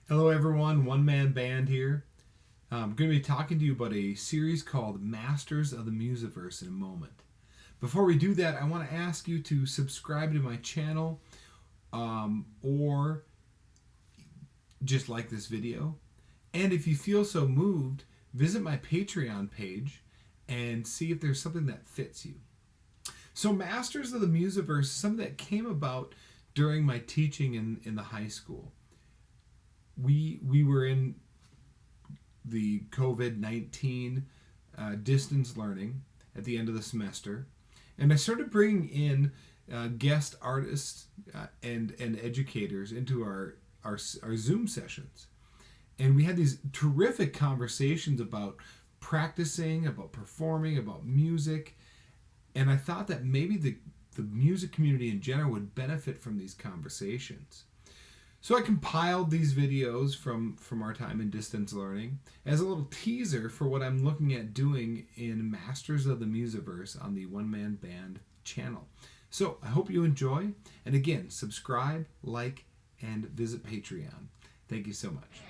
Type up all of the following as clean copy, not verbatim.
Hello, everyone. One man band here. I'm going to be talking to you about a series called Masters of the Musiverse in a moment. Before we do that, I want to ask you to subscribe to my channel or just like this video. And if you feel so moved, visit my Patreon page and see if there's something that fits you. So, Masters of the Musiverse is something that came about during my teaching in the high school. We were in the COVID 19 distance learning at the end of the semester. And I started bringing in guest artists and educators into our Zoom sessions. And we had these terrific conversations about practicing, about performing, about music. And I thought that maybe the music community in general would benefit from these conversations. So I compiled these videos from our time in distance learning as a little teaser for what I'm looking at doing in Masters of the Musiverse on the One Man Band channel. So I hope you enjoy. And again, subscribe, like, and visit Patreon. Thank you so much.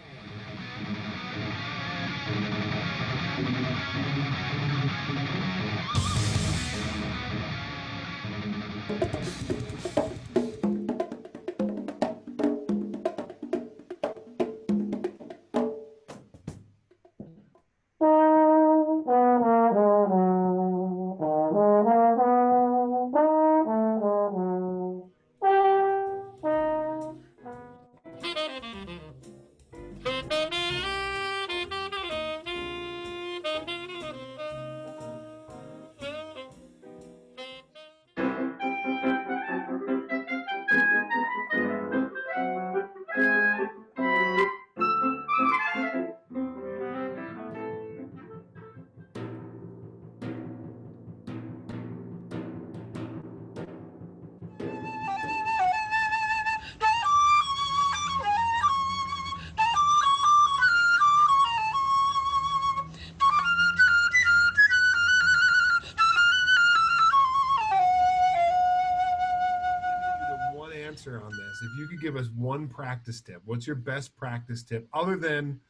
One answer on this. If you could give us one practice tip, what's your best practice tip other than,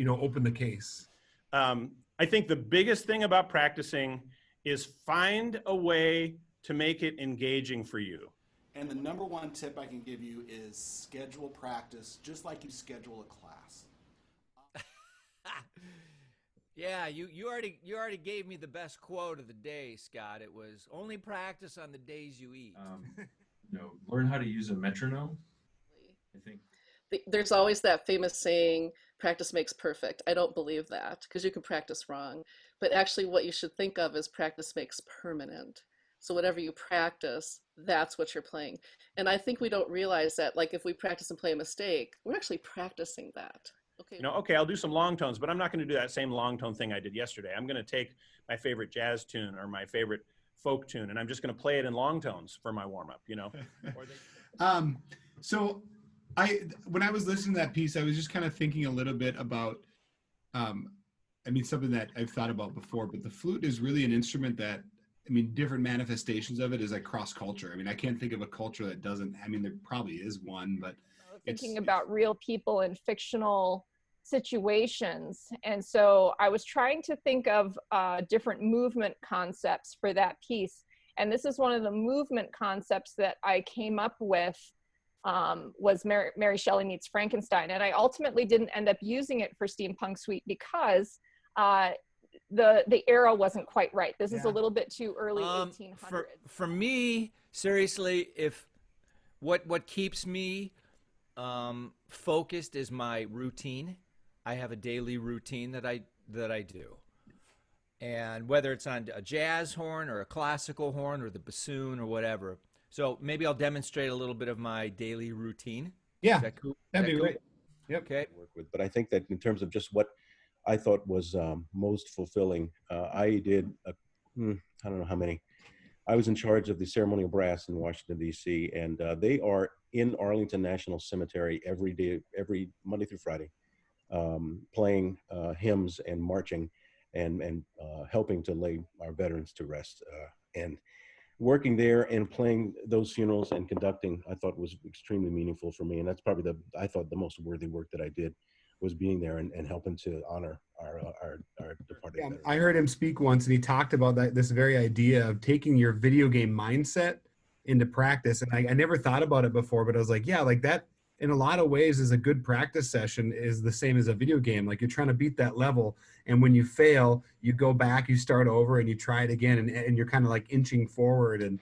open the case? I think the biggest thing about practicing is find a way to make it engaging for you. And the number one tip I can give you is schedule practice just like you schedule a class. Yeah, you already gave me the best quote of the day, Scott. It was only practice on the days you eat. Learn how to use a metronome. I think There's always that famous saying, practice makes perfect. I don't believe that because you can practice wrong. But actually, what you should think of is practice makes permanent. So whatever you practice, that's what you're playing. And I think we don't realize that, like if we practice and play a mistake, we're actually practicing that. Okay. Okay, I'll do some long tones, but I'm not going to do that same long tone thing I did yesterday. I'm going to take my favorite jazz tune or my favorite folk tune, and I'm just going to play it in long tones for my warm up. So when I was listening to that piece, I was just kind of thinking a little bit about, something that I've thought about before, but the flute is really an instrument that, different manifestations of it is like cross culture. I can't think of a culture that doesn't, there probably is one, but thinking about real people in fictional situations. And so I was trying to think of different movement concepts for that piece. And this is one of the movement concepts that I came up with, was Mary Shelley Meets Frankenstein. And I ultimately didn't end up using it for Steampunk Suite because the era wasn't quite right. This is a little bit too early 1800s. For me, seriously, if what keeps me focused is my routine. I have a daily routine that I do, and whether it's on a jazz horn or a classical horn or the bassoon or whatever. So maybe I'll demonstrate a little bit of my daily routine. Yeah, Is that cool? that'd be cool? great. Yep. Okay. Work with. But I think that in terms of just what I thought was most fulfilling, I did, I don't know how many. I was in charge of the ceremonial brass in Washington, D.C., and they are in Arlington National Cemetery every day, every Monday through Friday, playing hymns and marching and helping to lay our veterans to rest. And working there and playing those funerals and conducting, I thought was extremely meaningful for me. And that's probably I thought the most worthy work that I did was being there and helping to honor our departed Yeah, veterans. I heard him speak once, and he talked about this very idea of taking your video game mindset into practice. And I never thought about it before, but I was like, yeah, like that in a lot of ways is a good practice session is the same as a video game. Like you're trying to beat that level. And when you fail, you go back, you start over and you try it again. And you're kind of like inching forward. And